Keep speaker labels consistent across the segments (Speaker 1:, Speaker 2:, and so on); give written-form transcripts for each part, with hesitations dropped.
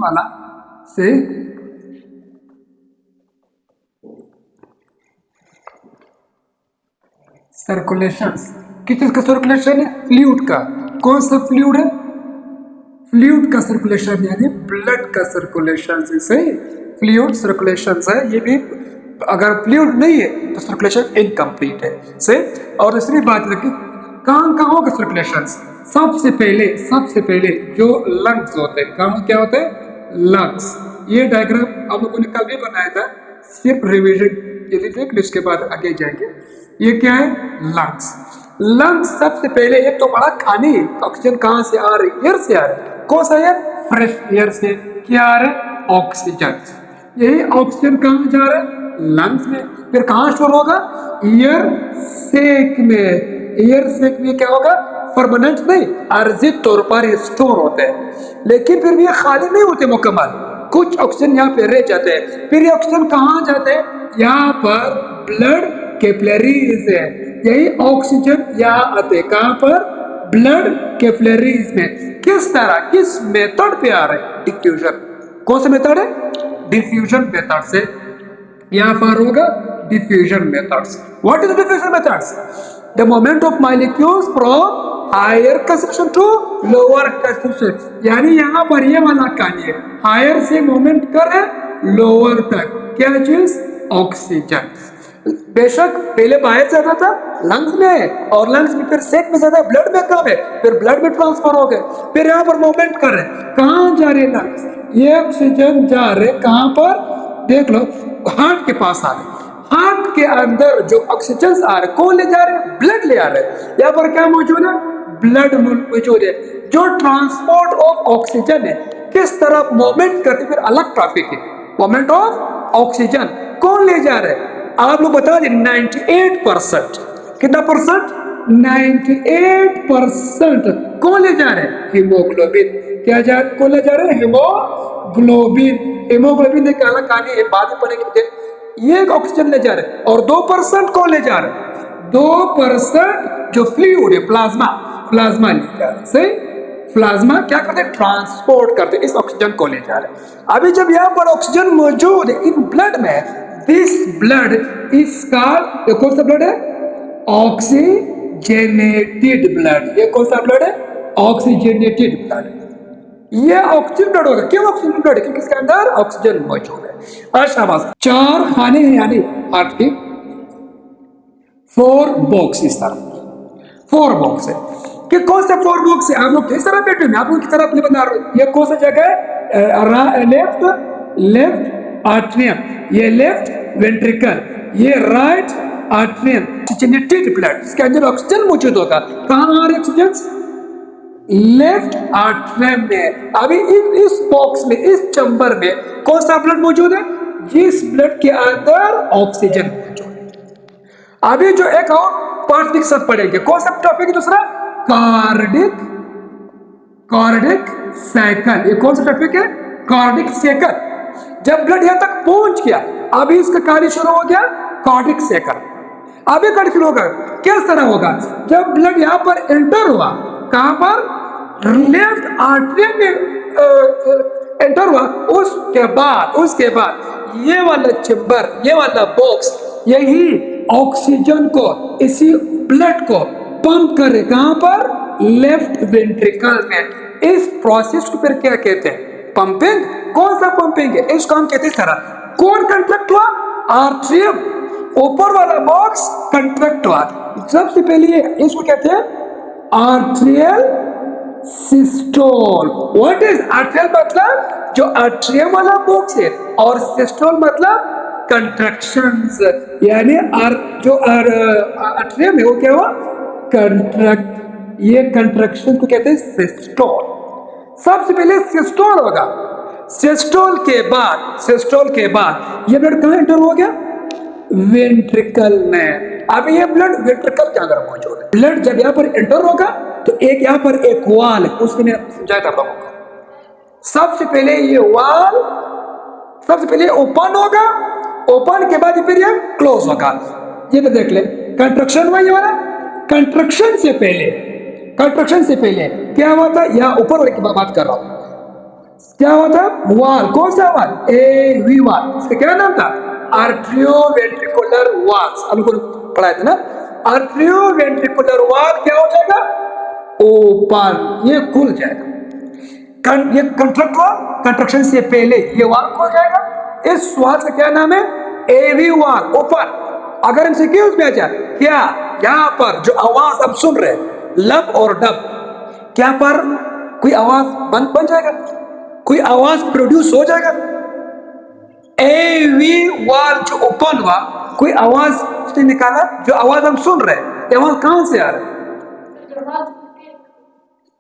Speaker 1: वाला से सर्कुलेशन, किस चीज का सर्कुलेशन है? फ्लूइड का। कौन सा फ्लूइड है? फ्लूइड का सर्कुलेशन, यानी ब्लड का सर्कुलेशन। सही, फ्लूइड सर्कुलेशन है ये भी। अगर फ्लूइड नहीं है तो सर्कुलेशन इनकम्प्लीट है। सही। और दूसरी बात है कि कहाँ होगा सर्कुलेशन? सबसे पहले जो लंग्स होते हैं, कहाँ क्या होते हैं? लंग्स। ये डायग्राम आप लोगों ने कल भी बनाया था, सिर्फ रिविजन यदि देख लो, इसके बाद आगे जाएंगे। ये क्या है? लंग्स। लंग्स सबसे पहले एक तो बड़ा खाने, ऑक्सीजन कहाँ से आ रही? एयर से आ रही। कौन सा एयर? फ्रेश एयर से। क्या आ रहा है? ऑक्सीजन। यही ऑक्सीजन कहाँ जा रहा है? लंग्स में। फिर कहाँ स्टोर होगा? एयर सेक में। एयर सेक में क्या होगा? परमानेंट नहीं, अर्जित तौर पर स्टोर होते हैं, लेकिन फिर भी ये खाली नहीं होते मुकम्मल। कुछ ऑक्सीजन यहाँ पे रह जाते हैं। फिर ये ऑक्सीजन कहाँ जाते हैं? यहाँ पर ब्लड कैपिलरीज है। यही ऑक्सीजन यहाँ आते हैं। कहाँ पर? ब्लड कैपिलरीज में। किस तरह, किस मेथड पे आ रहे हैं? डिफ्यूजन। कौन सा मेथड है? डिफ्यूजन मेथड से यहाँ पर होगा diffusion methods. What is diffusion methods? The moment of molecules from higher concentration to lower concentration, यानी यहाँ पर ये वाला कहानी है, हायर से मूवमेंट करे लोअर तक। क्या चीज? ऑक्सीजन। बेशक पहले बाहर से आता था, लंग्स में है, और लंग्स में फिर सेक में ज्यादा, ब्लड में कम है, फिर ब्लड में ट्रांसफर हो गए, फिर यहाँ पर मूवमेंट कर रहे। कहाँ जा रहे लंग्स? ये ऑक्सीजन जा रहे कहाँ पर? देख लो, हार्ट के पास आ रहे। हार्ट के अंदर जो ऑक्सीजन आ रहे, कौन ले जा रहे? ब्लड ले आ रहे। यहाँ पर क्या मौजूद है? ब्लड मौजूद है। जो ट्रांसपोर्ट ऑफ ऑक्सीजन है किस तरह मूवमेंट करती, फिर अलग टॉपिक है। मूवमेंट ऑफ ऑक्सीजन कौन ले जा रहे? आप लोग बता दें 98%। कितना परसेंट? 98% कौन ले जा रहे? हीमोग्लोबिन। क्या कौन ले जा रहे? हीमोग्लोबिन। हीमोग्लोबिन एक अलग कहानी है, बाद में पढ़ेंगे। ये ऑक्सीजन ले जा रहे, और 2% कौन ले जा रहे? 2% जो फ्लूइड है, प्लाज्मा ले जा रहे। सही। प्लाज्मा क्या करते? ट्रांसपोर्ट करते इस ऑक्सीजन को ले जा रहे। अभी जब यहाँ पर ऑक्सीजन मौजूद है इन ब्लड में, दिस ब्लड इज कॉल्ड, कौन सा ब्लड है? Oxygenated blood. ये कौन सा ब्लड है? Oxygenated blood. ये ऑक्सीजन ब्लड होगा। क्यों ऑक्सीजन ब्लड? क्योंकि इसके अंदर ऑक्सीजन मौजूद है। अच्छा बस, 4 खाने हैं, यानी हार्ट के 4 बॉक्स। इस तरह 4 बॉक्स है। कि कौन से 4 बॉक्स है? आप लोग किस तरह बैठे हैं? आप लोग किस तरह अपने बता रहे हो? ये कौन सा जगह है? लेफ्ट आर्टरियम, ये लेफ्ट वेंट्रिकल, ये राइट आर्टरियम। ऑक्सीजनेटेड ब्लड, इसके अंदर ऑक्सीजन मौजूद होगा। कहाँ आ रहे ऑक्सीजन? लेफ्ट आर्टरियम में। अभी इस बॉक्स में, इस चैम्बर में कौन सा ब्लड मौजूद है? जिस ब्लड के अंदर ऑक्सीजन मौजूद है। अभी जो एक और पार्ट के साथ पढ़ेंगे, कौन सा टॉपिक है? दूसरा कार्डिक साइकिल। ये कौन सा टॉपिक है? Cardiac cycle. जब ब्लड यहां तक पहुंच गया, अभी इसका कार्य शुरू हो गया, कार्डिक साइकिल। अभी कार्य शुरू होगा। किस तरह होगा? जब ब्लड यहां पर एंटर हुआ, कहां पर? लेफ्ट आर्टरियम में एंटर हुआ, उसके बाद ये वाला चैम्बर, ये वाला बॉक्स, यही ऑक्सीजन को, इसी ब्लड को पंप करे। कहां पर? लेफ्ट वेंट्रिकल में। इस प्रोसेस को फिर क्या कहते हैं? पंपिंग। कौन सा पंपिंग है? इसको हम कहते हैं तरह। कौन कंट्रैक्ट हुआ? आर्टरियम। ऊपर वाला बॉक्स कंट्रैक्ट हुआ। सबसे पहले इसको कहते हैं arterial systole. What is arterial? मतलब जो आर्टरियम वाला बॉक्स है, और सिस्टोल मतलब कंट्रैक्शंस, यानी जो आर्टरियम है वो क्या हुआ? कंट्रैक्ट। ये कंट्रैक्शन को कहते हैं सिस्टोल। सबसे पहले सिस्टोल होगा। सिस्टोल के बाद ये ब्लड कहां एंटर हो गया? वेंट्रिकल में। अब ये ब्लड वेंट्रिकल के अंदर मौजूद है। ब्लड जब यहाँ पर एंटर होगा तो एक यहाँ पर एक वाल है, उसके मैं समझाया था लोगों को। सबसे पहले ये वाल ओपन होगा, ओपन के बाद फिर ये क्लोज होगा। ये तो देख ले, कंट्रक्शन हुआ ये वाला। कंट्रक्शन से पहले क्या हुआ था? यहाँ ऊपर वाले की बात कर रहा हूं। क्या हुआ था? वाल, कौन सा वाल? एवी वाल। इसका क्या नाम था? आर्ट्रियोवेंट्रिकुलर वाल्स। हमको पढ़ाया था ना। आर्ट्रियोवेंट्रिकुलर वाल क्या हो जाएगा? ओपन, ये खुल जाएगा। ये कंट्रक्ट हुआ, कंट्रक्शन से पहले ये वाल खुल जाएगा। इस वाल का क्या नाम है? एवी वाल, ओपन। अगर हमसे क्यूज में आ जाए, क्या यहाँ पर जो आवाज आप सुन रहे हैं, लब और डब, क्या पर कोई आवाज बन जाएगा? कोई आवाज प्रोड्यूस हो जाएगा? एवी वाल जो ओपन हुआ, कोई आवाज उसने निकाला, जो आवाज हम सुन रहे हैं, ये आवाज कहां से आ रहा है?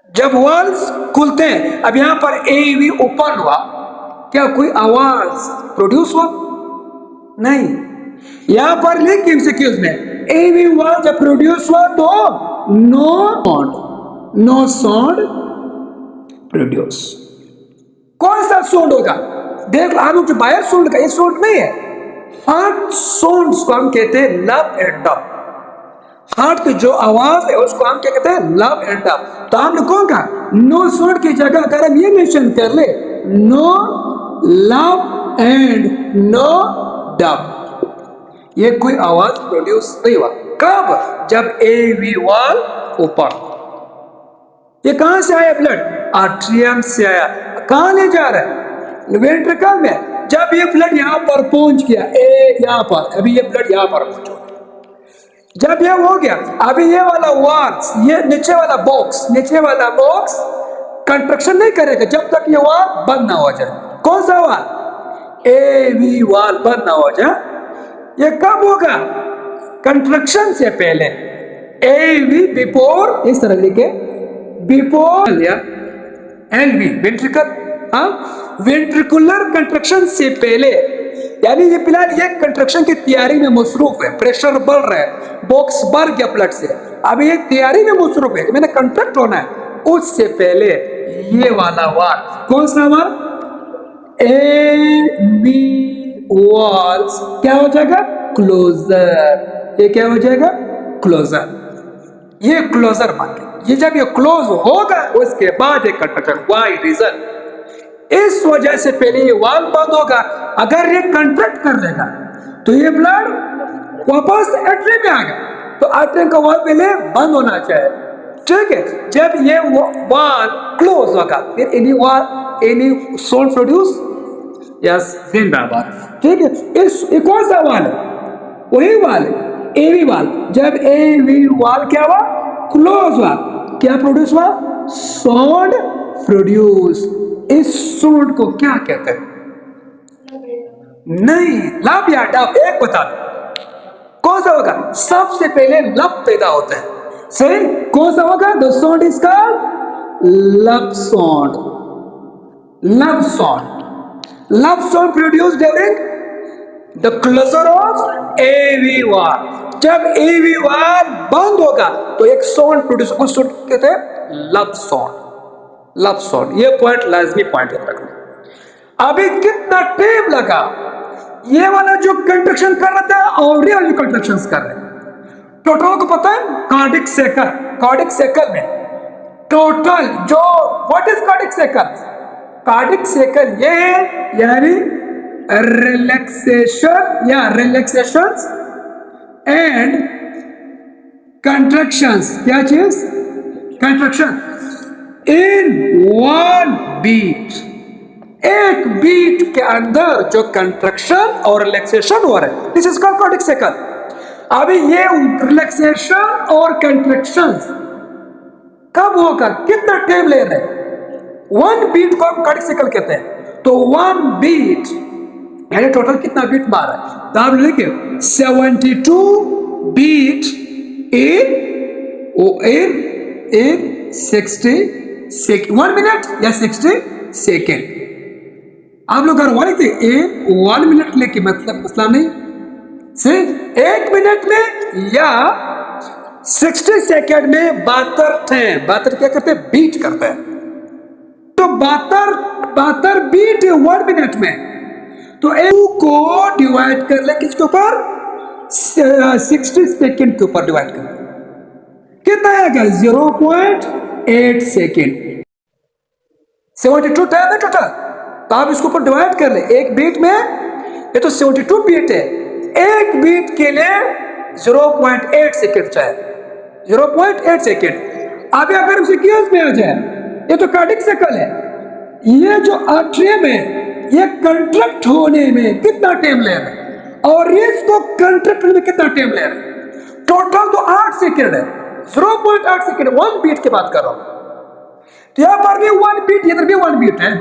Speaker 1: जब वाल्स खुलते हैं। अब यहां पर एवी ओपन हुआ, क्या कोई आवाज प्रोड्यूस हुआ? नहीं। यहां पर लिख एमसीक्यूज में, एवी वाल जब प्रोड्यूस हुआ तो नो साउंड प्रोड्यूस। कौन सा साउंड होगा? देख हम लोग जो बाहर साउंड का, ये साउंड नहीं है। हार्ट साउंड्स को हम कहते हैं लब एंड डब। हार्ट की जो आवाज है उसको हम क्या कहते हैं? लब एंड डब। तो हमने कौन कहा? नो साउंड की जगह अगर हम ये मेंशन कर ले, नो लब एंड नो डब, ये कोई आवाज प्रोड्यूस नहीं हुआ। कब? जब एवी वाल ओपन। ये कहां से आया ब्लड? आर्ट्रियम से आया। कहां ले जा रहा है? वेंट्रिकल में। जब ये ब्लड यहां पर पहुंच गया, यहां पर, अभी ये ब्लड यहां पर पहुंचा, जब ये हो गया, अभी ये वाला वाल्स, ये नीचे वाला बॉक्स कंट्रक्शन नहीं करेगा जब तक ये वाल बंद ना हो जाए। कौन सा वाल? एवी वाल बंद ना हो जाए। ये कब होगा? कंट्रक्शन से पहले। एवी बिफोर, इस तरह लिखे, बिफोर या एलवी वेंट्रिकल, वेंट्रिकुलर कंट्रक्शन से पहले, यानी ये फिलहाल ये कंट्रक्शन की तैयारी में मसरूफ है। प्रेशर बढ़ रहा है, बॉक्स भर गया ब्लड से, अभी ये तैयारी में मसरूफ है, मैंने कंट्रक्ट होना है। उससे पहले ये वाला वाल, कौन सा वाल? एवी वाल्स क्या हो जाएगा? क्लोजर। ये क्या हो जाएगा? क्लोजर। ये क्लोजर मान के, ये जब ये क्लोज होगा उसके बाद एक कंट्रक्शन। Y reason? इस वजह से पहले ये वाल बंद होगा। अगर ये कंट्रैक्ट कर लेगा तो ये ब्लड वापस एट्रियम में आ गया, तो एट्रियम का वाल पहले बंद होना चाहिए। ठीक है। जब ये वाल क्लोज होगा, फिर एनी साउंड प्रोड्यूस, यस जिंदाबाद। ठीक है। इस कौन सा वाल है? वही वाल है, एवी वाल। जब एवी वाल क्या हुआ? क्लोज हुआ, क्या प्रोड्यूस हुआ? Sound produce. इस साउंड को क्या कहते हैं? नहीं, लब या डब, एक बता दो कौन सा होगा? सबसे पहले लब पैदा होता है। सही। कौन सा होगा? The sound is called lub sound. Lub sound. Lub sound produce during the closure of AV valve. जब एवी वाल बंद होगा तो एक साउंड प्रोड्यूस, उस साउंड कहते हैं लब साउंड। लब साउंड, ये पॉइंट लाजमी पॉइंट याद रखना। अभी कितना टाइम लगा ये वाला जो कंट्रक्शन कर रहा था और ये वाली कंट्रक्शन कर रहे, टोटल को पता है? Cardiac cycle. कार्डिक साइकिल में टोटल जो, what is cardiac cycle? Cardiac cycle ये है, यानी रिलैक्सेशन या रिलैक्सेशंस एंड कंट्रक्शंस। क्या चीज? Contraction in one beat. एक बीट के अंदर जो कंट्रक्शन और रिलैक्सेशन हो रहा है, this is called cardiac cycle. अभी ये रिलैक्सेशन और कंट्रक्शन कब होगा? कितना टाइम ले रहे हैं? वन बीट को हम कार्डिक साइकिल कहते हैं। तो वन बीट यानी टोटल कितना बीट मारा है? तो आप लिखे 72 बीट इन 60 सेकेंड, 1 मिनट या 60 सेकेंड। आप लोग अगर लिखते 1 मिनट लेके मतलब मसला नहीं, सिर्फ 1 मिनट में या 60 सेकेंड में 72 क्या करते हैं? बीट करते हैं। तो 72 बीट 1 मिनट में, तो एक को डिवाइड कर ले किसके ऊपर? 60 सेकेंड के ऊपर डिवाइड कर, कितना आएगा? 0.8 सेकेंड। 72 टाइम है टोटल, तो आप इसको ऊपर डिवाइड कर ले। एक बीट में ये तो 72 बीट है, एक बीट के लिए 0.8 सेकेंड चाहिए, 0.8 सेकेंड। अभी अगर सीक्वेंस में आ जाए, ये तो कार्डिक साइकिल है, ये जो आर्ट्रियम है ये कंट्रैक्ट होने में कितना टाइम ले रहा है और इसको कंट्रैक्ट होने में कितना टाइम ले रहा है, टोटल तो 8 सेकेंड है, 0.8 सेकेंड, 1 बीट की बात कर रहा हूं। तो यहां पर भी 1 बीट, इधर भी 1 बीट है,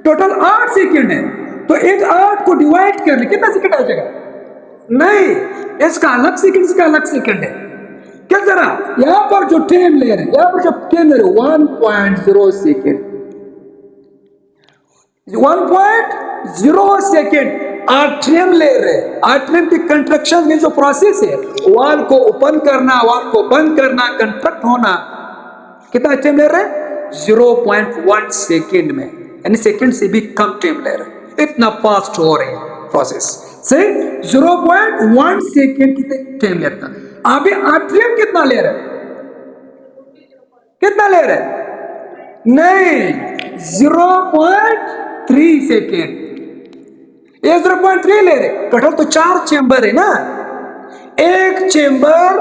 Speaker 1: टोटल 8 सेकेंड है। तो इन 8 को डिवाइड कर ले, कितना सेकेंड आ जाएगा? नहीं, इसका अलग सेकेंड, इसका अलग सेकेंड है। किस तरह? यहां पर जो टाइम ले रहे हैं, यहां पर जो टाइम ले रहे हैं 1.0 सेकेंड, 1.0 सेकेंड आर्ट्रियम ले रहे हैं। आर्ट्रियम की कंट्रक्शन में जो प्रोसेस है, वॉल को ओपन करना, वॉल को बंद करना, कंट्रैक्ट होना, कितना टाइम ले रहे हैं? 0.1 सेकेंड में, यानी सेकेंड से भी कम टाइम ले रहे हैं। इतना फास्ट हो रही है प्रोसेस से 0.1 सेकेंड कितने टाइम लेता है। अभी आर्ट्रियम कितना ले रहे हैं? कितना ले रहे हैं? नहीं, 0.3 सेकेंड, ये 0.3 ले रहे। टोटल तो 4 चेंबर है ना, एक चेंबर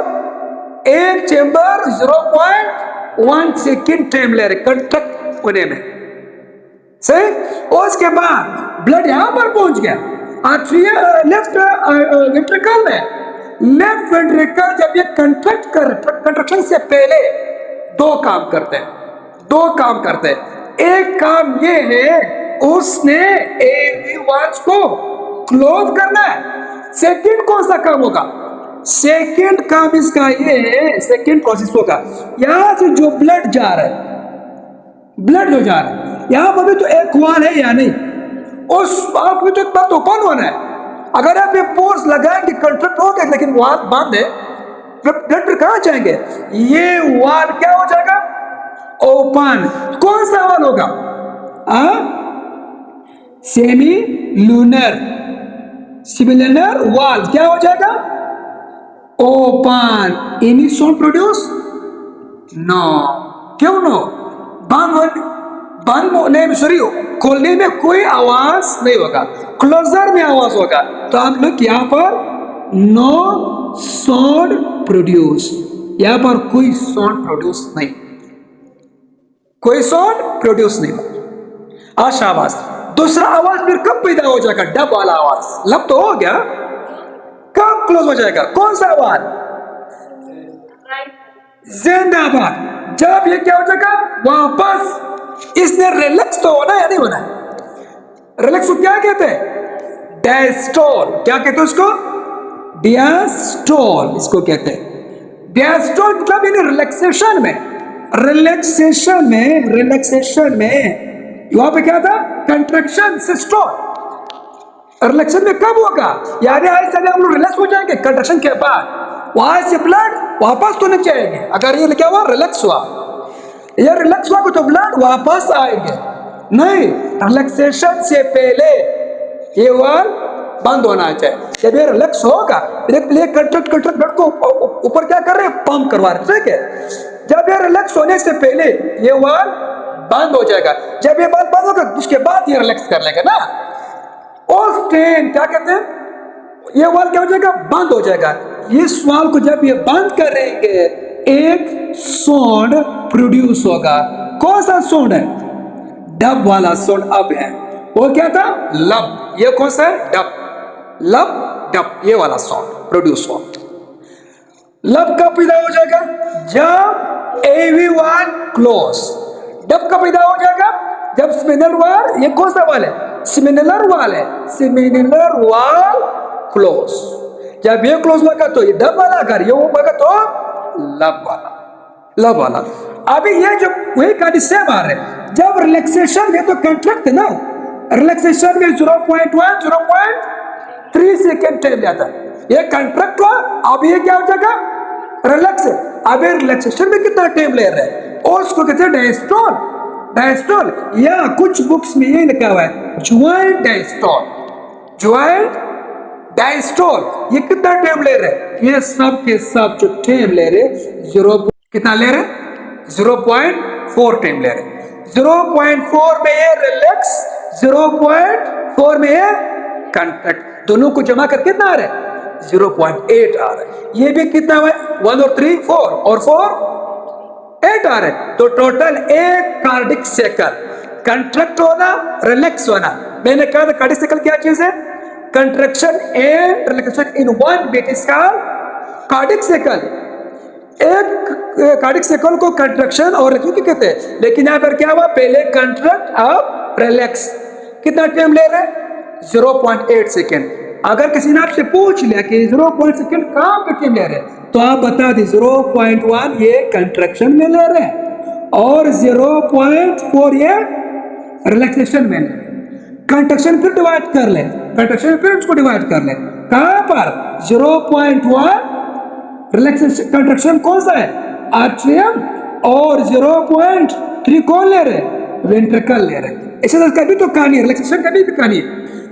Speaker 1: 0.1 सेकेंड टाइम ले रहे कंट्रैक्ट होने में, सही। उसके बाद ब्लड यहां पर पहुंच गया आर्ट्रियल लेफ्ट वेंट्रिकल में। लेफ्ट वेंट्रिकल जब ये कंट्रैक्ट कर, कंट्रक्शन से पहले दो काम करते हैं। एक काम ये है, उसने एवी वाल्व्स को क्लोज करना है। सेकंड कौन सा काम होगा? सेकंड काम इसका ये है, सेकंड प्रोसेस होगा, यहां से जो ब्लड जा रहा है, यहां पर भी तो एक वाल है या नहीं, उस आप तो इतना तो ओपन होना है। अगर आप ये फोर्स लगाएंगे कंट्रैक्ट हो गया, लेकिन वाल बंद है, ब्लड फिर कहां जाएंगे? ये वाल क्या हो जाएगा? ओपन। कौन सा वाल होगा? सेमी लूनर वाल क्या हो जाएगा? Open. Any sound produce? No. क्यों नो? बंद होने में, सॉरी, खोलने में कोई आवाज नहीं होगा, क्लोजर में आवाज होगा। तो आप लोग यहाँ पर नो साउंड प्रोड्यूस, यहाँ पर कोई साउंड प्रोड्यूस नहीं, कोई साउंड प्रोड्यूस नहीं। शाबाश। दूसरा आवाज फिर कब पैदा हो जाएगा? डब वाला आवाज। लब तो हो गया, कब क्लोज हो जाएगा? कौन सा आवाज? जिंदाबाद। जब ये क्या हो जाएगा? वापस इसने रिलैक्स तो होना है या नहीं होना है? रिलैक्स को क्या कहते हैं? डायस्टोल। क्या कहते हैं उसको? डियास्टोल इसको कहते हैं। डियास्टोल मतलब यानी रिलैक्सेशन में वहां पे क्या था? Contraction systole. रिलैक्सेशन में कब होगा? यानी ऐसे हम लोग रिलैक्स हो जाएंगे कंट्रैक्शन के बाद, वहां से ब्लड वापस तो नहीं जाएंगे। अगर ये क्या हुआ? रिलैक्स हुआ, ये रिलैक्स हुआ तो ब्लड वापस आएंगे नहीं। रिलैक्सेशन से पहले ये वाल बंद होना चाहिए। जब ये रिलैक्स होगा, कंट्रैक्ट ब्लड को ऊपर क्या कर रहे हैं? पंप करवा रहे हैं, ठीक है। जब ये रिलैक्स होने से पहले ये वाल बंद हो जाएगा। जब ये बात बंद होगा, उसके बाद ये रिलैक्स कर लेगा ना, उस टाइम क्या कहते हैं? ये वाल क्या हो जाएगा? बंद हो जाएगा। इस वाल को जब ये बंद करेंगे, एक साउंड प्रोड्यूस होगा। कौन सा साउंड है? डब वाला साउंड अब है। वो क्या था? लब। ये कौन सा है? डब। लब, डब, ये वाला साउंड प्रोड्यूस हुआ। लब कब पैदा हो जाएगा? जब AV1 क्लोज। डब कब पैदा हो जाएगा? जब सिमिनल वाल, ये कौन सा वाल है? सिमिनलर वाल है। सिमिनलर वाल क्लोज। जब ये क्लोज होगा तो ये डब वाला, अगर ये होगा तो लब वाला। अभी ये जो वही का सेम आ रहे हैं। जब रिलैक्सेशन में तो कंट्रैक्ट है ना, रिलैक्सेशन में 0.1 0.3 सेकेंड टाइम जाता है। ये कंट्रैक्ट हुआ, अब ये क्या हो जाएगा? रिलैक्स। अब ये रिलैक्सेशन में कितना टाइम ले रहे हैं, और उसको कहते हैं डायस्टोल। या कुछ बुक्स में ये लिखा हुआ है ज्वाइंट डायस्टोल। ये कितना टाइम ले रहे हैं? ये सब के सब जो टाइम ले रहे, कितना ले रहे? 0.4 टाइम ले रहे। 0.4 में ये रिलैक्स, 0.4 में ये कंट्रैक्ट, दोनों को जमा कर कितना आ रहा है 0.8 आ रहा है। ये भी कितना है 1 और 3 4 और 4 8 आ रहा है। तो टोटल एक कार्डिक साइकिल कंट्रैक्ट होना रिलैक्स होना। मैंने कहा था कार्डिक साइकिल क्या चीज है, contraction and relaxation in one beat is called cardiac cycle. एक कार्डिक साइकिल को कंट्रैक्शन और रिलैक्सेशन कहते हैं, लेकिन यहां पर क्या हुआ, पहले कंट्रैक्ट अब रिलैक्स। कितना टाइम ले रहे हैं 0.8 सेकेंड। अगर किसी ने आपसे पूछ लिया कि 0.8 सेकेंड कहां पे टाइम ले रहे हैं, तो आप बता दें 0.1 ये कंट्रैक्शन में ले रहे हैं और 0.4 ये रिलैक्सेशन में। कंट्रैक्शन फिर डिवाइड कर ले, कंट्रैक्शन फिर उसको डिवाइड कर ले, कहां पर 0.1 रिलैक्सेशन कंट्रैक्शन कौन सा है आर्ट्रियम, और 0.3 कौन ले रहे वेंट्रिकल ले रहे। इसी तरह कभी तो कहानी है रिलैक्सेशन, कभी भी कहानी है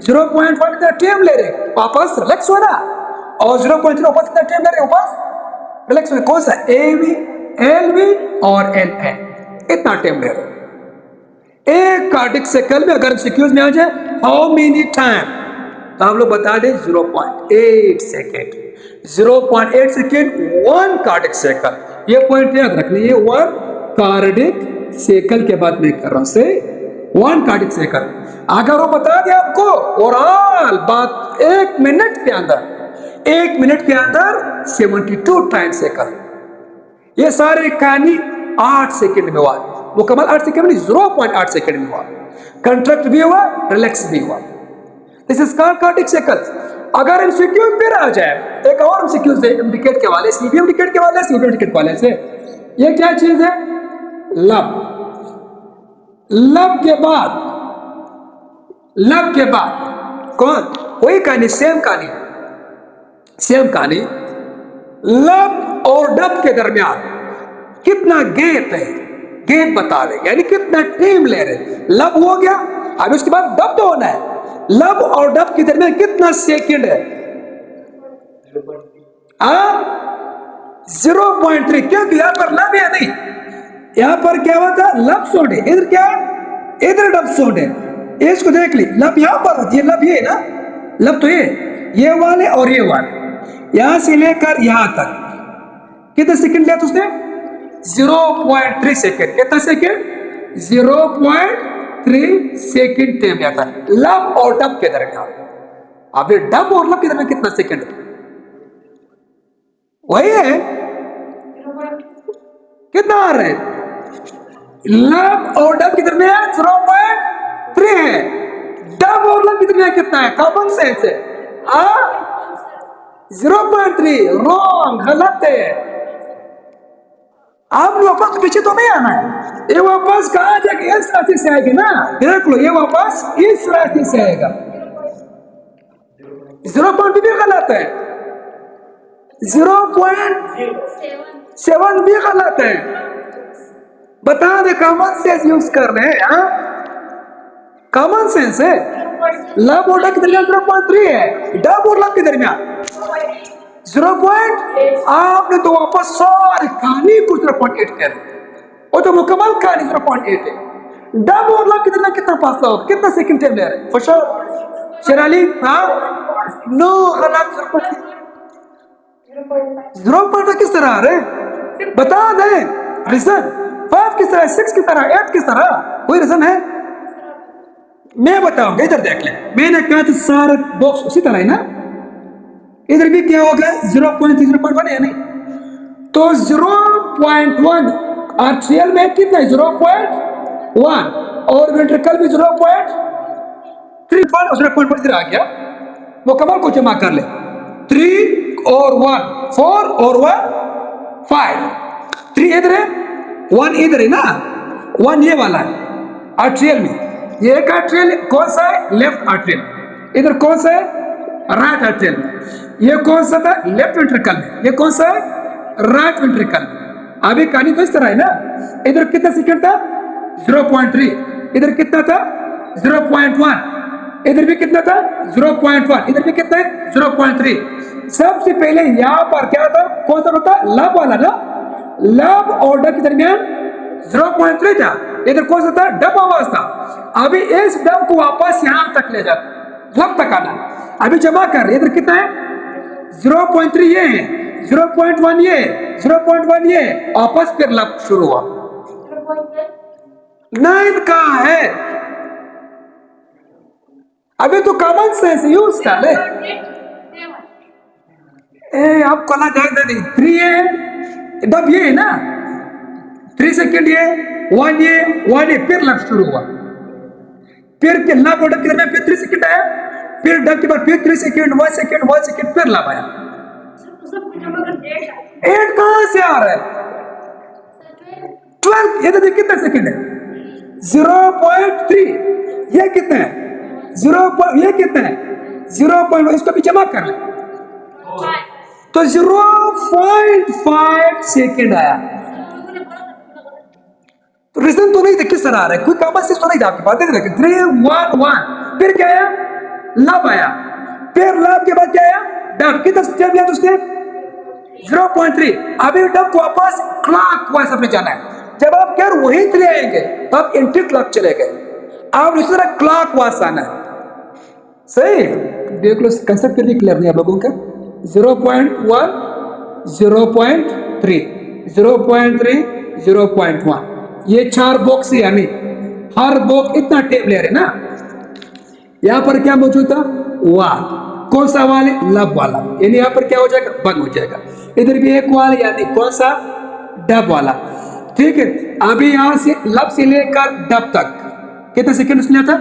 Speaker 1: 0.1 कितना टाइम ले रहे वापस रिलैक्स होना, और 0.3 वापस कितना टाइम ले रहे वापस रिलैक्स होना। कौन सा एवी एलवी और एलए, इतना टाइम ले रहे। एक कार्डिक साइकिल में अगर सिक्यूज में आ जाए हाउ मेनी टाइम, तो हम लोग बता दें 0.8 second. 0.8 second one cardiac cycle. ये पॉइंट याद रख लीजिए, वन कार्डिक साइकिल के बाद मैं कर रहा हूं से वन कार्डिक साइकिल। अगर वो बता दिया आपको ओवरऑल बात 1 मिनट के अंदर, 1 मिनट के अंदर 72 टाइम साइकिल, ये सारे कहानी 8 सेकेंड में हुआ, मुकम्मल 8 सेकेंड में 0.8 सेकेंड में हुआ। कंट्रैक्ट भी हुआ, रिलैक्स भी हुआ। This is called cardiac cycle. अगर एमसीक्यू फिर आ जाए, एक और एमसीक्यू से इंडिकेट के वाले, सीबीएम इंडिकेट के वाले, सीबीएम इंडिकेट के वाले से, ये क्या चीज है लब। लब के बाद कौन, वही कहानी, सेम कहानी। लब और डब के दरमियान कितना गैप है, गैप बता रहे, यानी कितना टाइम ले रहे। लब हो गया, अब उसके बाद डब तो होना है। लब और डब के दरमियान कितना सेकंड है 0.3, क्योंकि यहां पर लब है नहीं, यहां पर क्या हुआ था लब साउंड है, इधर क्या है, इधर डब साउंड है। इसको देख ली, लब यहां पर होती है, लब ये ना, लब तो ये वाले और ये वाले, यहां से लेकर यहां तक कितने सेकंड लिया उसने 0.3 सेकंड। कितना सेकंड 0.3 सेकंड टाइम लिया था लब और डब के दरमियान। अब डब और लब के दरमियान कितना सेकंड, वही है कितना आ रहा है, लब और डब के दरमियान 0.3 है, डब और लब के दरमियान कितना है, कॉमन सेंस है 0.3। रॉन्ग, गलत है। आप वापस तो पीछे तो नहीं आना है, ये वापस कहा जाएगा, इस रास्ते से आएगी ना, देख लो ये वापस इस रास्ते से आएगा। 0.2 भी गलत है, 0.7 भी गलत है। बता दे, कॉमन सेंस यूज कर रहे हैं, कॉमन सेंस है। लब और डब के दरमियान 0.3 है, डब और लब के दरमियान 0. आपने तो वापस सारी कहानी को 0.8 कर, वो तो मुकम्मल कहानी 0.8 है। डब और लब के दरमियान कितना फासला होगा, कितना सेकंड टाइम ले रहे हैं फशर शराली, नो गलत। 0.5 किस तरह आ रहे बता दे, रीजन 5 किस तरह, 6 किस तरह, 8 किस तरह, कोई रीजन है मैं बताऊंगा। इधर देख ले, मैंने कहा था सारे बॉक्स उसी तरह है ना, इधर भी क्या होगा 0.3 0.1 है नहीं, तो 0.1 आर्ट्रियल में कितना है 0.1 और वेंट्रिकल भी 0.3 और 0.1 इधर आ गया। मुकम्मल को जमा कर ले, 3 और 1 4 और 1 5, 3 इधर है 1 इधर है ना, 1 ये वाला है आर्ट्रियल में। ये एक आर्ट्रियल कौन सा है, लेफ्ट आर्ट्रियल। इधर कौन सा है, राइट आर्ट्रियल में। ये कौन सा था, लेफ्ट वेंट्रिकल में। ये कौन सा है, राइट वेंट्रिकल में। अभी कहानी तो इस तरह है ना, इधर कितना सेकंड था 0.3, इधर कितना था 0.1, इधर भी कितना था 0.1, इधर भी कितना है 0.3। सबसे पहले यहां पर क्या था, कौन सा होता लब वाला ना, लब और डब के दरमियान 0.3 था। इधर कौन सा था, डब आवाज था। अभी इस डब को वापस यहां तक ले जाता, लब तक आना। अभी जमा कर, इधर कितना है 0.3 ये है, 0.1 ये, 0.1 ये, वापस फिर लब शुरू हुआ। 9 कहाँ है? अभी तो कॉमन सेंस यूज कर ले। आपको लगा नहीं 3 है, डब ये है ना, 3 सेकेंड ये, 1 ये, 1 ये, फिर लब शुरू हुआ। फिर लब और डब कितने में, फिर 3 सेकेंड आया, फिर डब के बाद फिर 3 सेकेंड, 1 सेकेंड, 1 सेकेंड, फिर लब आया। 8 कहां से आ रहा है? 12, ये तो देख कितना सेकेंड है, 0.3, ये कितना है 0, ये कितना है 0.1, इसको भी जमा कर ले तो 0.5 सेकेंड आया। तो रीजन तो नहीं था किस तरह आ रहा है, कोई कॉमन सेंस तो नहीं था आपके पास। देख रहे 3 1 1, फिर क्या आया, लब आया, फिर लब के बाद क्या आया, डब। कितना स्टेप लिया उसने 0.3। अभी डब को वापस क्लॉकवाइज अपने जाना है। जब आप क्या वहीं चले आएंगे तो आप एंटी क्लॉक चले गए, आप इसी तरह क्लॉकवाइज आना है। सही देख लो, कंसेप्ट के लिए क्लियर नहीं आप लोगों का। 0.1 0.3 0.3 0.1, ये 4 बॉक्स है, यानी हर बॉक्स इतना टेप ले रहे ना। यहां पर क्या मौजूद था, वाल। कौन सा वाल है, लब वाला, यानी यहां पर क्या हो जाएगा, बंद हो जाएगा। इधर भी एक वाल है, यानी कौन सा, डब वाला। ठीक है, अभी यहां से लब से लेकर डब तक कितने सेकेंड उसने था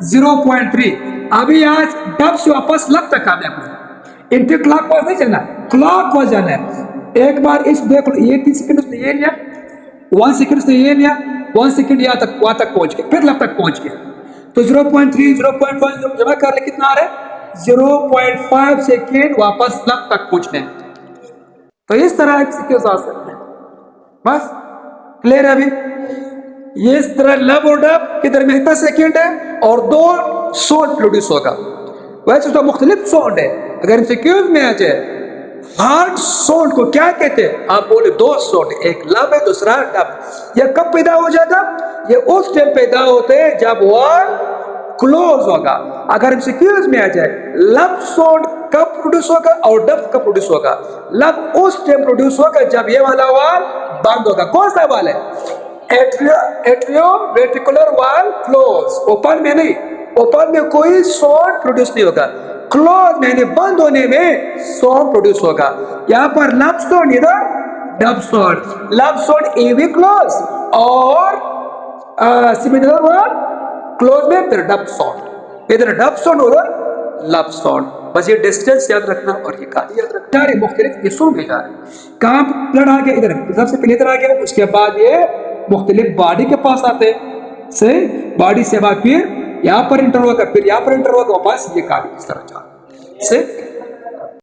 Speaker 1: 0.3। अभी आज डब से वापस लब तक आने अपने एंटी क्लॉकवाइज नहीं चलना, क्लॉकवाइज जाना है। एक बार इस देख लो, ये 3 सेकेंड उसने ये लिया, 1 सेकेंड उसने ये लिया, 1 सेकेंड यहाँ तक, वहां तक पहुंच गया, फिर लब तक पहुंच गया। तो 0.3 0.1 जमा कर ले, कितना आ रहा है 0.5 सेकेंड वापस लब तक पहुंचने। तो इस तरह एक्सक्यूज आ सकते हैं। बस क्लियर है अभी। ये इस तरह लब और डब किधर में कितना सेकेंड है और 2 साउंड प्रोड्यूस होगा। वैसे तो मुख्तलिफ साउंड है, अगर एमसीक्यूज में आ जाए हार्ड साउंड को क्या कहते हैं, आप बोले 2 साउंड, एक लब है दूसरा डब। यह कब पैदा हो जाता, ये उस टाइम पैदा होते हैं जब वर्ड क्लोज होगा। अगर एमसीक्यूज में आ जाए लब साउंड कब प्रोड्यूस होगा और डब कब प्रोड्यूस होगा, लब उस टाइम प्रोड्यूस होगा जब ये वाला वाल बंद होगा। कौन सा वाल है, एट्रियो वेंट्रिकुलर वाल क्लोज, ओपन में नहीं, ओपन में कोई साउंड प्रोड्यूस नहीं होगा, क्लोज में बंद होने में साउंड प्रोड्यूस होगा। यहाँ पर लब साउंड, इधर डब साउंड। लब साउंड एवी क्लोज और सिमिलर वाल क्लोज में फिर डब साउंड, इधर डब साउंड उधर लब साउंड। बस ये डिस्टेंस याद रखना और ये कहानी याद रखना। सारे मुख्तलिफ हिस्सों में जा रहे हैं, कहाँ ब्लड आ गया, इधर सबसे पहले इधर आ गया, उसके बाद ये मुख्तलिफ बॉडी के पास आते हैं। सही, बॉडी से बाद फिर यहाँ पर इंटर होगा, फिर यहाँ पर इंटर होगा, वापस ये कहानी इस तरह जा रही है।